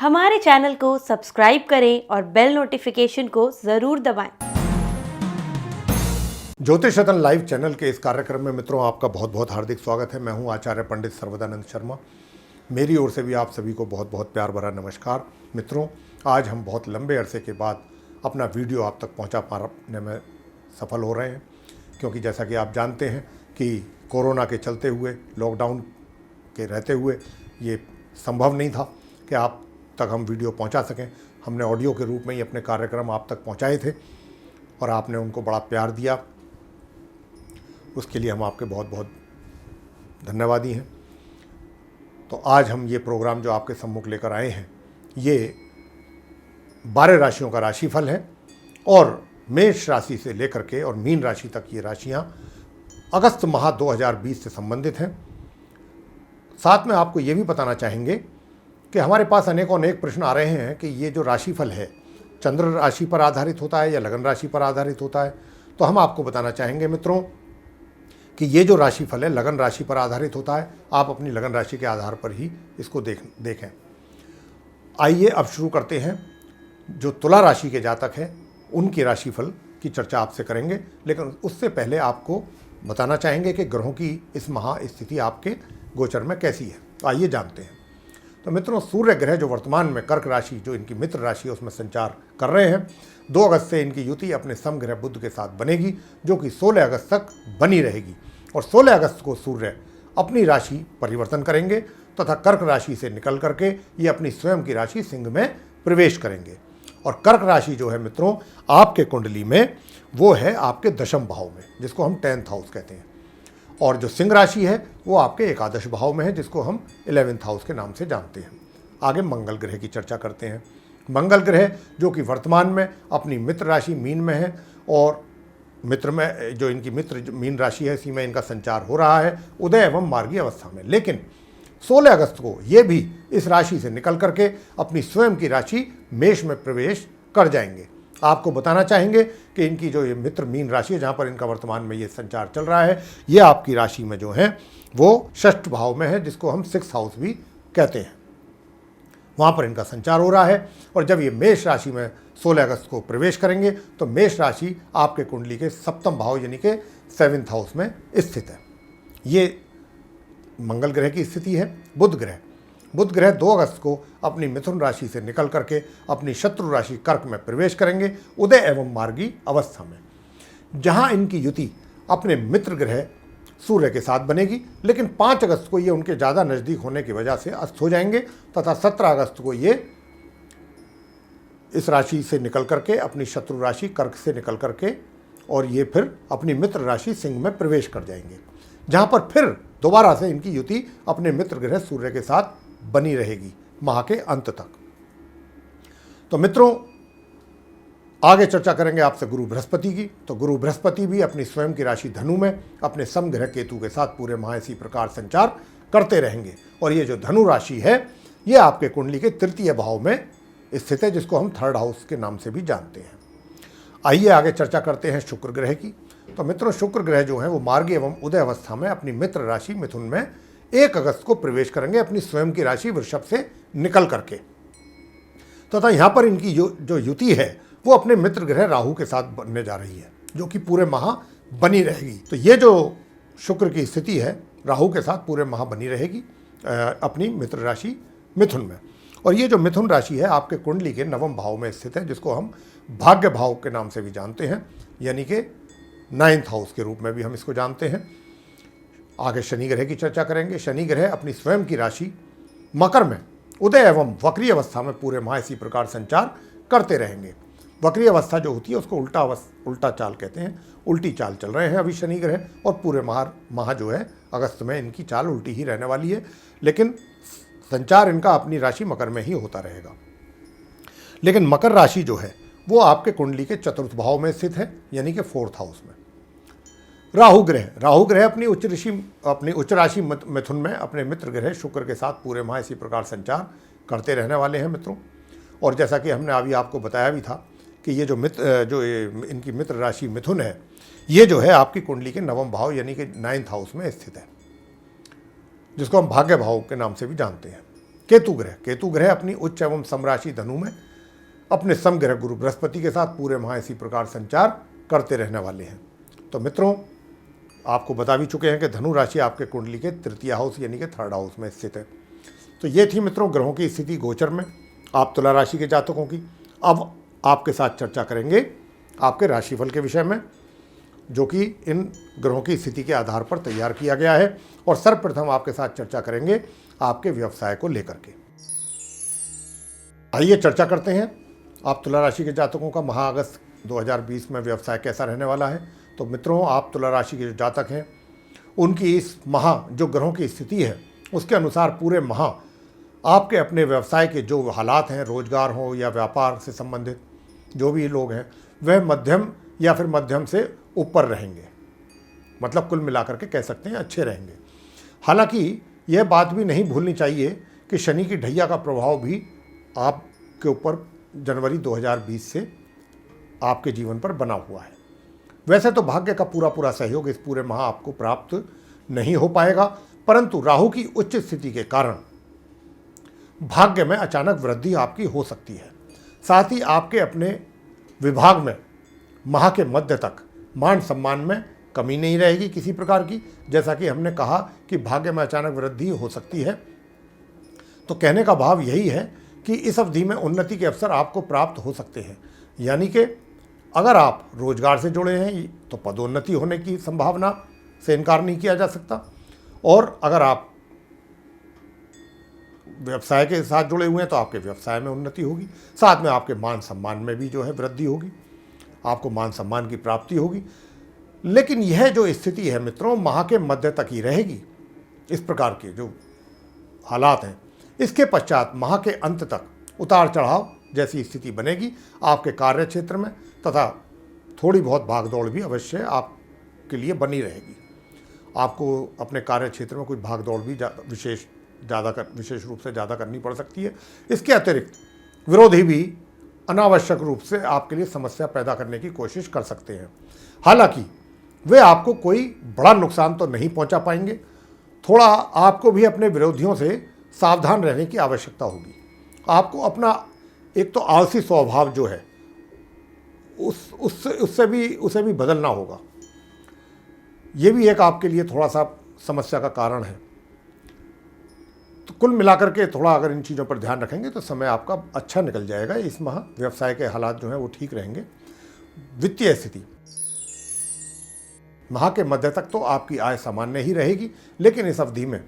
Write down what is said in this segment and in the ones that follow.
हमारे चैनल को सब्सक्राइब करें और बेल नोटिफिकेशन को ज़रूर दबाएं। ज्योतिष रतन लाइव चैनल के इस कार्यक्रम में मित्रों आपका बहुत बहुत हार्दिक स्वागत है। मैं हूं आचार्य पंडित सर्वदानंद शर्मा। मेरी ओर से भी आप सभी को बहुत बहुत प्यार भरा नमस्कार। मित्रों, आज हम बहुत लंबे अरसे के बाद अपना वीडियो आप तक पहुंचा पाने में सफल हो रहे हैं, क्योंकि जैसा कि आप जानते हैं कि कोरोना के चलते हुए, लॉकडाउन के रहते हुए ये संभव नहीं था कि आप तक हम वीडियो पहुंचा सकें। हमने ऑडियो के रूप में ही अपने कार्यक्रम आप तक पहुंचाए थे और आपने उनको बड़ा प्यार दिया। उसके लिए हम आपके बहुत बहुत धन्यवादी हैं। तो आज हम ये प्रोग्राम जो आपके सम्मुख लेकर आए हैं, ये 12 राशियों का राशिफल है और मेष राशि से लेकर के और मीन राशि तक ये राशियां अगस्त माह 2020 से संबंधित हैं। साथ में आपको ये भी बताना चाहेंगे कि हमारे पास अनेक प्रश्न आ रहे हैं कि ये जो राशिफल है चंद्र राशि पर आधारित होता है या लगन राशि पर आधारित होता है। तो हम आपको बताना चाहेंगे मित्रों कि ये जो राशिफल है लगन राशि पर आधारित होता है। आप अपनी लगन राशि के आधार पर ही इसको देखें। आइए अब शुरू करते हैं। जो तुला राशि के जातक हैं उनकी राशिफल की चर्चा आपसे करेंगे, लेकिन उससे पहले आपको बताना चाहेंगे कि ग्रहों की इस माह स्थिति आपके गोचर में कैसी है। आइए जानते हैं। तो मित्रों, सूर्य ग्रह जो वर्तमान में कर्क राशि जो इनकी मित्र राशि है उसमें संचार कर रहे हैं। 2 अगस्त से इनकी युति अपने समग्रह बुध के साथ बनेगी, जो कि 16 अगस्त तक बनी रहेगी और 16 अगस्त को सूर्य अपनी राशि परिवर्तन करेंगे तथा कर्क राशि से निकल करके ये अपनी स्वयं की राशि सिंह में प्रवेश करेंगे। और कर्क राशि जो है मित्रों आपके कुंडली में वो है आपके दशम भाव में, जिसको हम 10th हाउस कहते हैं। और जो सिंह राशि है वो आपके एकादश भाव में है, जिसको हम 11th हाउस के नाम से जानते हैं। आगे मंगल ग्रह की चर्चा करते हैं। मंगल ग्रह जो कि वर्तमान में अपनी मित्र राशि मीन में है और मित्र में जो इनकी मित्र मीन राशि है इसी में इनका संचार हो रहा है उदय एवं मार्गी अवस्था में। लेकिन 16 अगस्त को ये भी इस राशि से निकल करके अपनी स्वयं की राशि मेष में प्रवेश कर जाएंगे। आपको बताना चाहेंगे कि इनकी जो ये मित्र मीन राशि है जहाँ पर इनका वर्तमान में ये संचार चल रहा है, ये आपकी राशि में जो है वो 6th भाव में है, जिसको हम 6th हाउस भी कहते हैं। वहाँ पर इनका संचार हो रहा है और जब ये मेष राशि में 16 अगस्त को प्रवेश करेंगे तो मेष राशि आपके कुंडली के 7th भाव यानी कि 7th हाउस में स्थित है। ये मंगल ग्रह की स्थिति है। बुध ग्रह 2 अगस्त को अपनी मिथुन राशि से निकल करके अपनी शत्रु राशि कर्क में प्रवेश करेंगे उदय एवं मार्गी अवस्था में, जहां इनकी युति अपने मित्र ग्रह सूर्य के साथ बनेगी। लेकिन 5 अगस्त को ये उनके ज़्यादा नज़दीक होने की वजह से अस्त हो जाएंगे तथा 17 अगस्त को ये इस राशि से निकल करके अपनी शत्रु राशि कर्क से निकल करके और ये फिर अपनी मित्र राशि सिंह में प्रवेश कर जाएंगे, जहाँ पर फिर दोबारा से इनकी युति अपने मित्र ग्रह सूर्य के साथ बनी रहेगी माह के अंत तक। तो मित्रों, आगे चर्चा करेंगे आपसे गुरु बृहस्पति की। तो गुरु बृहस्पति भी अपनी स्वयं की राशि धनु में अपने समग्रह केतु के साथ पूरे माह इसी प्रकार संचार करते रहेंगे। और ये जो धनु राशि है ये आपके कुंडली के 3य भाव में स्थित है, जिसको हम 3rd हाउस के नाम से भी जानते हैं। आइए आगे चर्चा करते हैं शुक्र ग्रह की। तो मित्रों, शुक्र ग्रह जो है वो मार्गी एवं उदय अवस्था में अपनी मित्र राशि मिथुन में 1 अगस्त को प्रवेश करेंगे अपनी स्वयं की राशि वृषभ से निकल करके तथा यहाँ पर इनकी जो युति है वो अपने मित्र ग्रह राहु के साथ बनने जा रही है, जो कि पूरे माह बनी रहेगी। तो ये जो शुक्र की स्थिति है राहु के साथ पूरे माह बनी रहेगी अपनी मित्र राशि मिथुन में। और ये जो मिथुन राशि है आपके कुंडली के 9वें भाव में स्थित है, जिसको हम भाग्य भाव के नाम से भी जानते हैं, यानी कि 9th हाउस के रूप में भी हम इसको जानते हैं। आगे शनि ग्रह की चर्चा करेंगे। शनि ग्रह अपनी स्वयं की राशि मकर में उदय एवं वक्री अवस्था में पूरे माह इसी प्रकार संचार करते रहेंगे। वक्री अवस्था जो होती है उसको उल्टा चाल कहते हैं। उल्टी चाल चल रहे हैं अभी शनि ग्रह और पूरे माह जो है अगस्त में इनकी चाल उल्टी ही रहने वाली है, लेकिन संचार इनका अपनी राशि मकर में ही होता रहेगा। लेकिन मकर राशि जो है वो आपके कुंडली के 4th भाव में स्थित है, यानी कि 4th हाउस में। राहु ग्रह अपनी उच्च राशि मिथुन में अपने मित्र ग्रह शुक्र के साथ पूरे माह इसी प्रकार संचार करते रहने वाले हैं मित्रों। और जैसा कि हमने अभी आपको बताया भी था कि ये जो इनकी मित्र राशि मिथुन है ये जो है आपकी कुंडली के 9वें भाव यानी कि 9th हाउस में स्थित है, जिसको हम भाग्य भाव के नाम से भी जानते हैं। केतु ग्रह अपनी उच्च एवं समराशि धनु में अपने समग्रह गुरु बृहस्पति के साथ पूरे माह इसी प्रकार संचार करते रहने वाले हैं। तो मित्रों, आपको बता भी चुके हैं कि धनु राशि आपके कुंडली के तृतीय हाउस यानी कि थर्ड हाउस में स्थित है। तो ये थी मित्रों ग्रहों की स्थिति गोचर में आप तुला राशि के जातकों की। अब आपके साथ चर्चा करेंगे आपके राशिफल के विषय में, जो कि इन ग्रहों की स्थिति के आधार पर तैयार किया गया है। और सर्वप्रथम आपके साथ चर्चा करेंगे आपके व्यवसाय को लेकर के। आइए चर्चा करते हैं आप तुला राशि के जातकों का माह अगस्त 2020 में व्यवसाय कैसा रहने वाला है। तो मित्रों, आप तुला राशि के जो जातक हैं उनकी इस माह जो ग्रहों की स्थिति है उसके अनुसार पूरे माह आपके अपने व्यवसाय के जो हालात हैं, रोजगार हो या व्यापार से संबंधित जो भी लोग हैं, वह मध्यम या फिर मध्यम से ऊपर रहेंगे। मतलब कुल मिलाकर के कह सकते हैं अच्छे रहेंगे। हालांकि यह बात भी नहीं भूलनी चाहिए कि शनि की ढैया का प्रभाव भी आपके ऊपर जनवरी 2020 से आपके जीवन पर बना हुआ है। वैसे तो भाग्य का पूरा सहयोग इस पूरे माह आपको प्राप्त नहीं हो पाएगा, परंतु राहु की उच्च स्थिति के कारण भाग्य में अचानक वृद्धि आपकी हो सकती है। साथ ही आपके अपने विभाग में माह के मध्य तक मान सम्मान में कमी नहीं रहेगी किसी प्रकार की। जैसा कि हमने कहा कि भाग्य में अचानक वृद्धि हो सकती है, तो कहने का भाव यही है कि इस अवधि में उन्नति के अवसर आपको प्राप्त हो सकते हैं। यानी कि अगर आप रोजगार से जुड़े हैं तो पदोन्नति होने की संभावना से इनकार नहीं किया जा सकता, और अगर आप व्यवसाय के साथ जुड़े हुए हैं तो आपके व्यवसाय में उन्नति होगी। साथ में आपके मान सम्मान में भी जो है वृद्धि होगी, आपको मान सम्मान की प्राप्ति होगी। लेकिन यह जो स्थिति है मित्रों माह के मध्य तक ही रहेगी। इस प्रकार के जो हालात हैं, इसके पश्चात माह के अंत तक उतार चढ़ाव जैसी स्थिति बनेगी आपके कार्य क्षेत्र में, तथा थोड़ी बहुत भागदौड़ भी अवश्य आपके लिए बनी रहेगी। आपको अपने कार्य क्षेत्र में कुछ भागदौड़ भी विशेष रूप से ज़्यादा करनी पड़ सकती है। इसके अतिरिक्त विरोधी भी अनावश्यक रूप से आपके लिए समस्या पैदा करने की कोशिश कर सकते हैं। हालांकि वे आपको कोई बड़ा नुकसान तो नहीं पहुंचा पाएंगे। थोड़ा आपको भी अपने विरोधियों से सावधान रहने की आवश्यकता होगी। आपको अपना एक तो आलसी स्वभाव जो है उसे भी बदलना होगा। ये भी एक आपके लिए थोड़ा सा समस्या का कारण है। तो कुल मिलाकर के थोड़ा अगर इन चीज़ों पर ध्यान रखेंगे तो समय आपका अच्छा निकल जाएगा। इस माह व्यवसाय के हालात जो हैं वो ठीक रहेंगे। वित्तीय स्थिति माह के मध्य तक तो आपकी आय सामान्य ही रहेगी, लेकिन इस अवधि में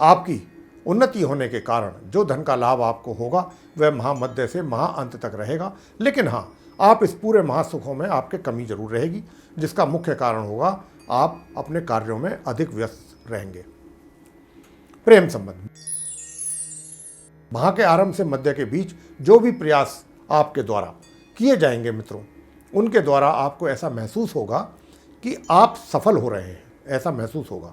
आपकी उन्नति होने के कारण जो धन का लाभ आपको होगा वह माह मध्य से माह अंत तक रहेगा। लेकिन हाँ, आप इस पूरे माह सुखों में आपके कमी जरूर रहेगी, जिसका मुख्य कारण होगा आप अपने कार्यों में अधिक व्यस्त रहेंगे। प्रेम संबंध माह के आरंभ से मध्य के बीच जो भी प्रयास आपके द्वारा किए जाएंगे मित्रों, उनके द्वारा आपको ऐसा महसूस होगा कि आप सफल हो रहे हैं, ऐसा महसूस होगा।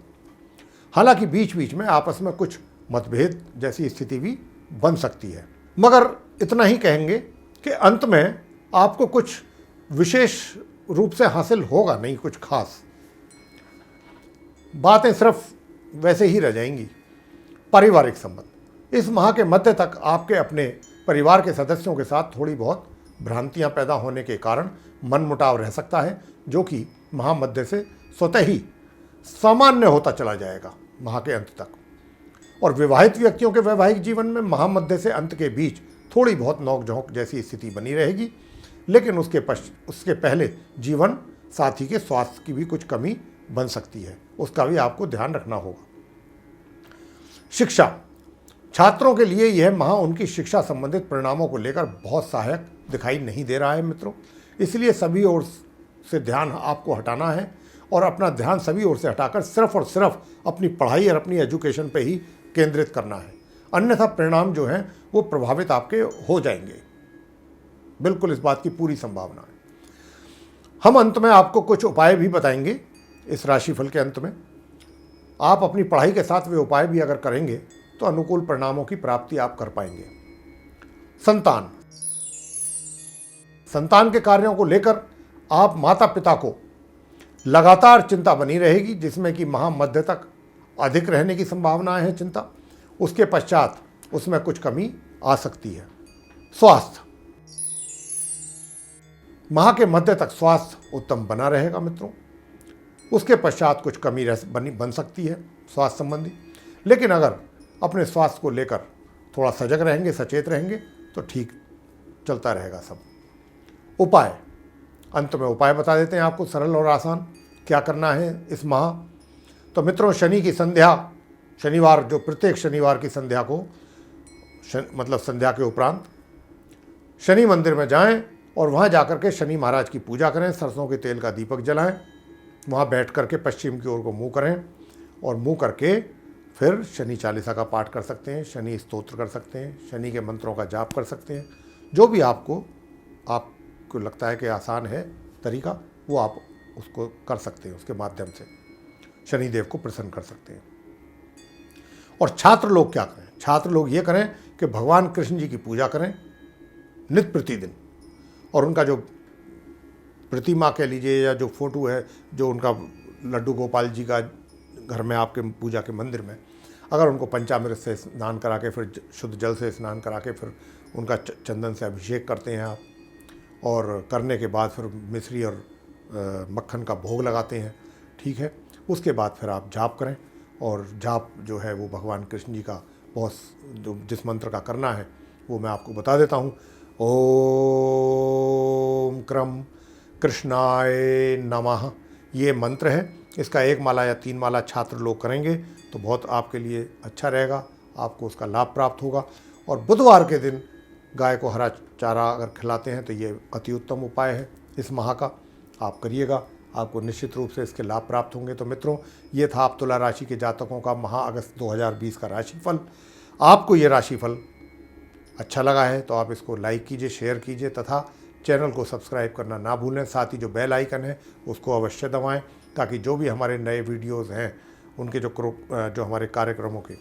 हालांकि बीच बीच में आपस में कुछ मतभेद जैसी स्थिति भी बन सकती है, मगर इतना ही कहेंगे कि अंत में आपको कुछ विशेष रूप से हासिल होगा नहीं, कुछ खास बातें सिर्फ वैसे ही रह जाएंगी। पारिवारिक संबंध इस माह के मध्य तक आपके अपने परिवार के सदस्यों के साथ थोड़ी बहुत भ्रांतियां पैदा होने के कारण मनमुटाव रह सकता है, जो कि माह मध्य से स्वतः ही सामान्य होता चला जाएगा माह के अंत तक। और विवाहित व्यक्तियों के वैवाहिक जीवन में माह मध्य से अंत के बीच थोड़ी बहुत नोक-झोंक जैसी स्थिति बनी रहेगी, लेकिन उसके पहले जीवन साथी के स्वास्थ्य की भी कुछ कमी बन सकती है, उसका भी आपको ध्यान रखना होगा। शिक्षा छात्रों के लिए यह माह उनकी शिक्षा संबंधित परिणामों को लेकर बहुत सहायक दिखाई नहीं दे रहा है मित्रों। इसलिए सभी ओर से ध्यान आपको हटाना है और अपना ध्यान सभी ओर से हटाकर सिर्फ और सिर्फ अपनी पढ़ाई और अपनी एजुकेशन पे ही केंद्रित करना है, अन्यथा परिणाम जो हैं वो प्रभावित आपके हो जाएंगे। बिल्कुल इस बात की पूरी संभावना है। हम अंत में आपको कुछ उपाय भी बताएंगे इस राशिफल के अंत में। आप अपनी पढ़ाई के साथ वे उपाय भी अगर करेंगे तो अनुकूल परिणामों की प्राप्ति आप कर पाएंगे। संतान के कार्यों को लेकर आप माता पिता को लगातार चिंता बनी रहेगी, जिसमें कि माह मध्य तक अधिक रहने की संभावनाएं हैं चिंता। उसके पश्चात उसमें कुछ कमी आ सकती है। स्वास्थ्य, माह के मध्य तक स्वास्थ्य उत्तम बना रहेगा मित्रों। उसके पश्चात कुछ कमी बन सकती है स्वास्थ्य संबंधी, लेकिन अगर अपने स्वास्थ्य को लेकर थोड़ा सजग रहेंगे, सचेत रहेंगे तो ठीक चलता रहेगा सब। उपाय, अंत में उपाय बता देते हैं आपको, सरल और आसान क्या करना है इस माह। तो मित्रों, शनि की संध्या, शनिवार जो प्रत्येक शनिवार की संध्या को मतलब संध्या के उपरांत शनि मंदिर में जाएं और वहाँ जाकर के शनि महाराज की पूजा करें, सरसों के तेल का दीपक जलाएं, वहाँ बैठ करके पश्चिम की ओर को मुँह करें और मुँह करके फिर शनि चालीसा का पाठ कर सकते हैं, शनि स्तोत्र कर सकते हैं, शनि के मंत्रों का जाप कर सकते हैं। जो भी आपको लगता है कि आसान है तरीका, वो आप उसको कर सकते हैं, उसके माध्यम से शनिदेव को प्रसन्न कर सकते हैं। और छात्र लोग क्या करें? छात्र लोग ये करें कि भगवान कृष्ण जी की पूजा करें नित्य प्रतिदिन, और उनका जो प्रतिमा कह लीजिए या जो फोटो है, जो उनका लड्डू गोपाल जी का घर में आपके पूजा के मंदिर में, अगर उनको पंचामृत से स्नान करा के फिर शुद्ध जल से स्नान करा के फिर उनका चंदन से अभिषेक करते हैं आप, और करने के बाद फिर मिश्री और मक्खन का भोग लगाते हैं, ठीक है। उसके बाद फिर आप जाप करें, और जाप जो है वो भगवान कृष्ण जी का बहुत जिस मंत्र का करना है वो मैं आपको बता देता हूँ। ओम क्रम कृष्णाय नमः, ये मंत्र है। इसका 1 माला या 3 माला छात्र लोग करेंगे तो बहुत आपके लिए अच्छा रहेगा, आपको उसका लाभ प्राप्त होगा। और बुधवार के दिन गाय को हरा चारा अगर खिलाते हैं तो ये अति उत्तम उपाय है इस माह का, आप करिएगा, आपको निश्चित रूप से इसके लाभ प्राप्त होंगे। तो मित्रों, ये था आप तुला राशि के जातकों का माह अगस्त 2020 का राशिफल। आपको ये राशिफल अच्छा लगा है तो आप इसको लाइक कीजिए, शेयर कीजिए तथा चैनल को सब्सक्राइब करना ना भूलें। साथ ही जो बेल आइकन है उसको अवश्य दबाएं, ताकि जो भी हमारे नए वीडियोज़ हैं उनके जो हमारे कार्यक्रमों के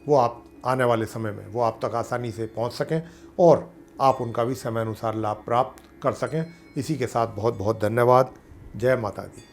वो आप आने वाले समय में वो आप तक आसानी से पहुंच सकें और आप उनका भी समय अनुसार लाभ प्राप्त कर सकें। इसी के साथ बहुत बहुत धन्यवाद। जय माता दी।